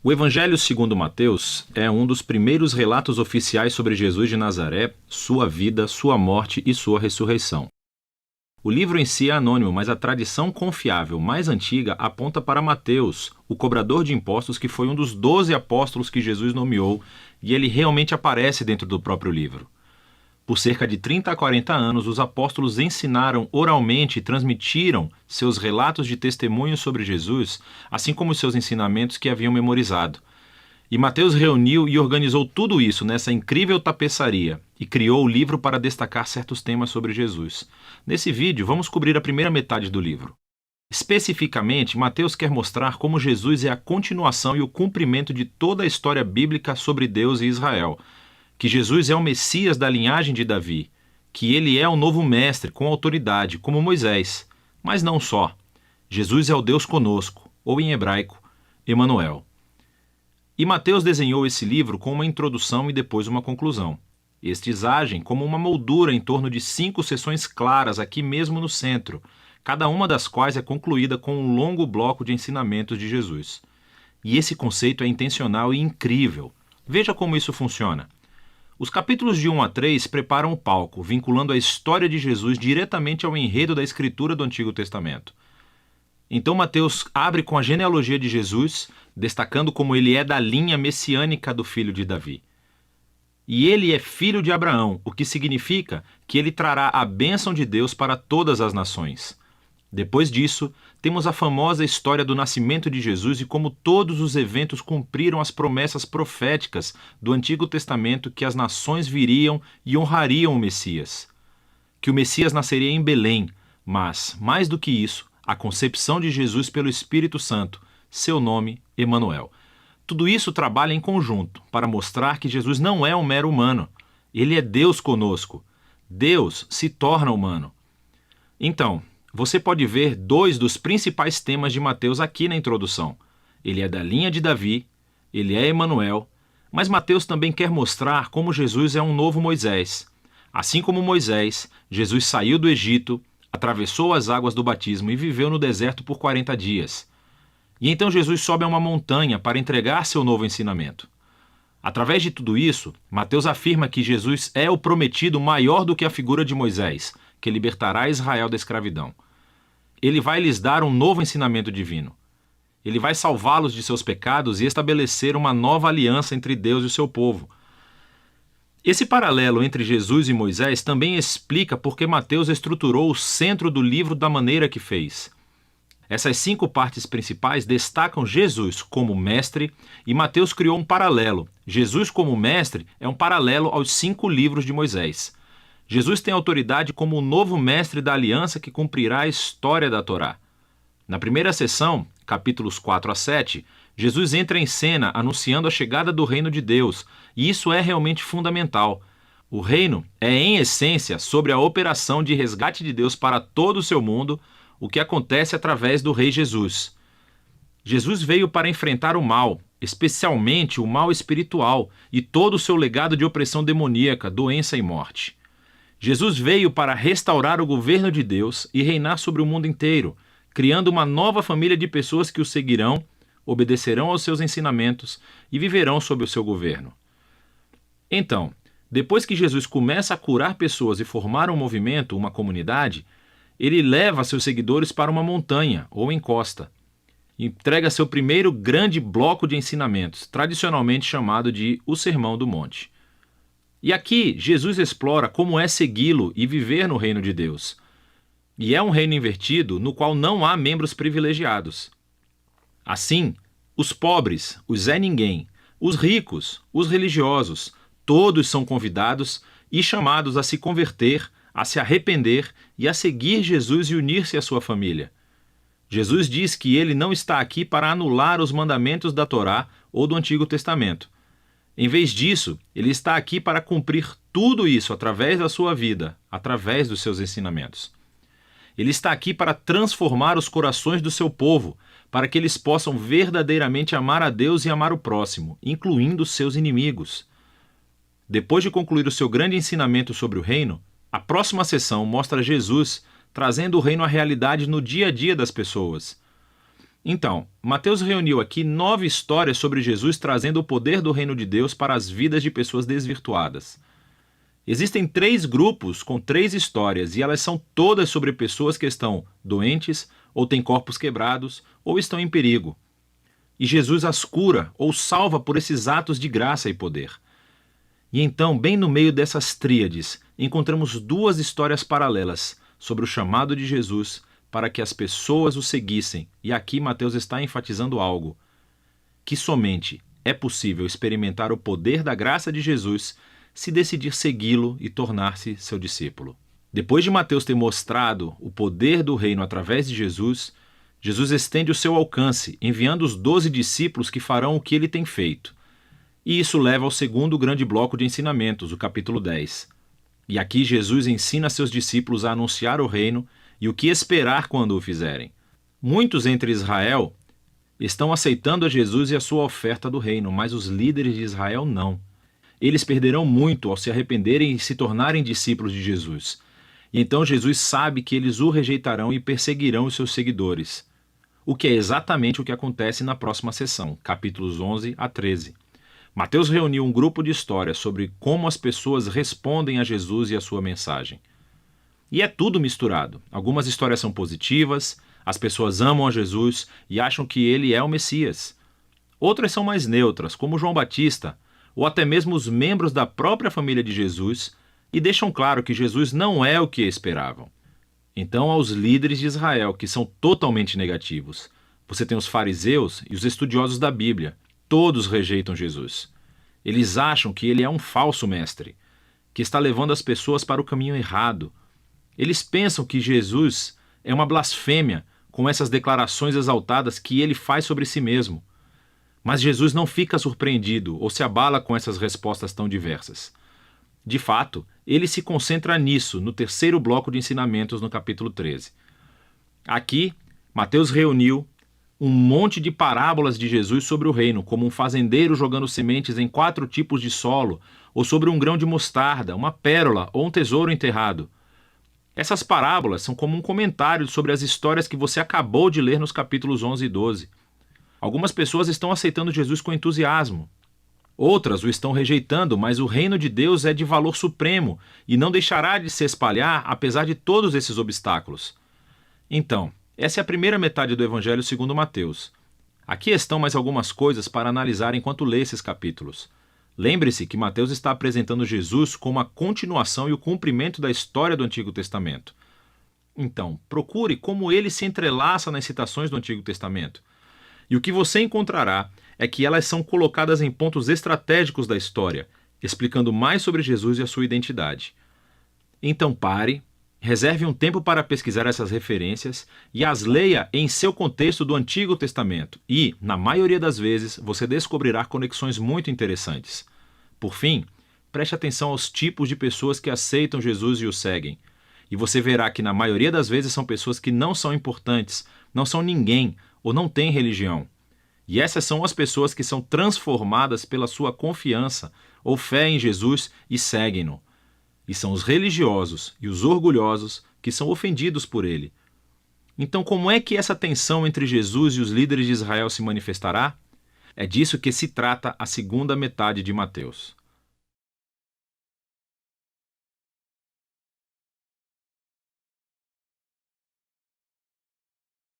O Evangelho segundo Mateus é um dos primeiros relatos oficiais sobre Jesus de Nazaré, sua vida, sua morte e sua ressurreição. O livro em si é anônimo, mas a tradição confiável mais antiga aponta para Mateus, o cobrador de impostos que foi um dos 12 apóstolos que Jesus nomeou, e ele realmente aparece dentro do próprio livro. Por cerca de 30 a 40 anos, os apóstolos ensinaram oralmente e transmitiram seus relatos de testemunho sobre Jesus, assim como seus ensinamentos que haviam memorizado. E Mateus reuniu e organizou tudo isso nessa incrível tapeçaria e criou o livro para destacar certos temas sobre Jesus. Nesse vídeo, vamos cobrir a primeira metade do livro. Especificamente, Mateus quer mostrar como Jesus é a continuação e o cumprimento de toda a história bíblica sobre Deus e Israel, que Jesus é o Messias da linhagem de Davi, que ele é o novo mestre com autoridade, como Moisés. Mas não só. Jesus é o Deus conosco, ou em hebraico, Emanuel. E Mateus desenhou esse livro com uma introdução e depois uma conclusão. Estes agem como uma moldura em torno de 5 seções claras aqui mesmo no centro, cada uma das quais é concluída com um longo bloco de ensinamentos de Jesus. E esse conceito é intencional e incrível. Veja como isso funciona. Os capítulos de 1 a 3 preparam o palco, vinculando a história de Jesus diretamente ao enredo da escritura do Antigo Testamento. Então Mateus abre com a genealogia de Jesus, destacando como ele é da linha messiânica do filho de Davi. E ele é filho de Abraão, o que significa que ele trará a bênção de Deus para todas as nações. Depois disso, temos a famosa história do nascimento de Jesus e como todos os eventos cumpriram as promessas proféticas do Antigo Testamento que as nações viriam e honrariam o Messias. Que o Messias nasceria em Belém, mas, mais do que isso, a concepção de Jesus pelo Espírito Santo, seu nome, Emanuel. Tudo isso trabalha em conjunto para mostrar que Jesus não é um mero humano. Ele é Deus conosco. Deus se torna humano. Então, você pode ver 2 dos principais temas de Mateus aqui na introdução. Ele é da linha de Davi, ele é Emanuel, mas Mateus também quer mostrar como Jesus é um novo Moisés. Assim como Moisés, Jesus saiu do Egito, atravessou as águas do batismo e viveu no deserto por 40 dias. E então Jesus sobe a uma montanha para entregar seu novo ensinamento. Através de tudo isso, Mateus afirma que Jesus é o prometido maior do que a figura de Moisés, que libertará Israel da escravidão. Ele vai lhes dar um novo ensinamento divino. Ele vai salvá-los de seus pecados e estabelecer uma nova aliança entre Deus e o seu povo. Esse paralelo entre Jesus e Moisés também explica por que Mateus estruturou o centro do livro da maneira que fez. Essas 5 partes principais destacam Jesus como mestre e Mateus criou um paralelo. Jesus como mestre é um paralelo aos 5 livros de Moisés. Jesus tem autoridade como o novo mestre da aliança que cumprirá a história da Torá. Na primeira sessão, capítulos 4 a 7, Jesus entra em cena anunciando a chegada do reino de Deus, e isso é realmente fundamental. O reino é, em essência, sobre a operação de resgate de Deus para todo o seu mundo, o que acontece através do Rei Jesus. Jesus veio para enfrentar o mal, especialmente o mal espiritual, e todo o seu legado de opressão demoníaca, doença e morte. Jesus veio para restaurar o governo de Deus e reinar sobre o mundo inteiro, criando uma nova família de pessoas que o seguirão, obedecerão aos seus ensinamentos e viverão sob o seu governo. Então, depois que Jesus começa a curar pessoas e formar um movimento, uma comunidade, ele leva seus seguidores para uma montanha ou encosta. Entrega seu primeiro grande bloco de ensinamentos, tradicionalmente chamado de o Sermão do Monte. E aqui, Jesus explora como é segui-lo e viver no reino de Deus. E é um reino invertido no qual não há membros privilegiados. Assim, os pobres, os Zé-Ninguém, os ricos, os religiosos, todos são convidados e chamados a se converter, a se arrepender e a seguir Jesus e unir-se à sua família. Jesus diz que ele não está aqui para anular os mandamentos da Torá ou do Antigo Testamento. Em vez disso, ele está aqui para cumprir tudo isso através da sua vida, através dos seus ensinamentos. Ele está aqui para transformar os corações do seu povo, para que eles possam verdadeiramente amar a Deus e amar o próximo, incluindo seus inimigos. Depois de concluir o seu grande ensinamento sobre o reino, a próxima sessão mostra Jesus trazendo o reino à realidade no dia a dia das pessoas. Então, Mateus reuniu aqui 9 histórias sobre Jesus trazendo o poder do reino de Deus para as vidas de pessoas desvirtuadas. Existem 3 grupos com 3 histórias e elas são todas sobre pessoas que estão doentes, ou têm corpos quebrados, ou estão em perigo. E Jesus as cura ou salva por esses atos de graça e poder. E então, bem no meio dessas tríades, encontramos 2 histórias paralelas sobre o chamado de Jesus para que as pessoas o seguissem. E aqui Mateus está enfatizando algo: que somente é possível experimentar o poder da graça de Jesus se decidir segui-lo e tornar-se seu discípulo. Depois de Mateus ter mostrado o poder do reino através de Jesus, Jesus estende o seu alcance, enviando os 12 discípulos que farão o que ele tem feito. E isso leva ao segundo grande bloco de ensinamentos, o capítulo 10. E aqui Jesus ensina seus discípulos a anunciar o reino e o que esperar quando o fizerem. Muitos entre Israel estão aceitando a Jesus e a sua oferta do reino, mas os líderes de Israel não. Eles perderão muito ao se arrependerem e se tornarem discípulos de Jesus. E então Jesus sabe que eles o rejeitarão e perseguirão os seus seguidores. O que é exatamente o que acontece na próxima sessão, capítulos 11 a 13. Mateus reuniu um grupo de histórias sobre como as pessoas respondem a Jesus e a sua mensagem. E é tudo misturado. Algumas histórias são positivas, as pessoas amam a Jesus e acham que ele é o Messias. Outras são mais neutras, como João Batista, ou até mesmo os membros da própria família de Jesus, e deixam claro que Jesus não é o que esperavam. Então, aos líderes de Israel, que são totalmente negativos, você tem os fariseus e os estudiosos da Bíblia. Todos rejeitam Jesus. Eles acham que ele é um falso mestre, que está levando as pessoas para o caminho errado. Eles pensam que Jesus é uma blasfêmia com essas declarações exaltadas que ele faz sobre si mesmo. Mas Jesus não fica surpreendido ou se abala com essas respostas tão diversas. De fato, ele se concentra nisso no terceiro bloco de ensinamentos no capítulo 13. Aqui, Mateus reuniu um monte de parábolas de Jesus sobre o reino, como um fazendeiro jogando sementes em 4 tipos de solo, ou sobre um grão de mostarda, uma pérola ou um tesouro enterrado. Essas parábolas são como um comentário sobre as histórias que você acabou de ler nos capítulos 11 e 12. Algumas pessoas estão aceitando Jesus com entusiasmo. Outras o estão rejeitando, mas o reino de Deus é de valor supremo e não deixará de se espalhar apesar de todos esses obstáculos. Então, essa é a primeira metade do Evangelho segundo Mateus. Aqui estão mais algumas coisas para analisar enquanto lê esses capítulos. Lembre-se que Mateus está apresentando Jesus como a continuação e o cumprimento da história do Antigo Testamento. Então, procure como ele se entrelaça nas citações do Antigo Testamento. E o que você encontrará é que elas são colocadas em pontos estratégicos da história, explicando mais sobre Jesus e a sua identidade. Então pare, reserve um tempo para pesquisar essas referências e as leia em seu contexto do Antigo Testamento e, na maioria das vezes, você descobrirá conexões muito interessantes. Por fim, preste atenção aos tipos de pessoas que aceitam Jesus e o seguem. E você verá que na maioria das vezes são pessoas que não são importantes, não são ninguém ou não têm religião. E essas são as pessoas que são transformadas pela sua confiança ou fé em Jesus e seguem-no. E são os religiosos e os orgulhosos que são ofendidos por ele. Então, como é que essa tensão entre Jesus e os líderes de Israel se manifestará? É disso que se trata a segunda metade de Mateus.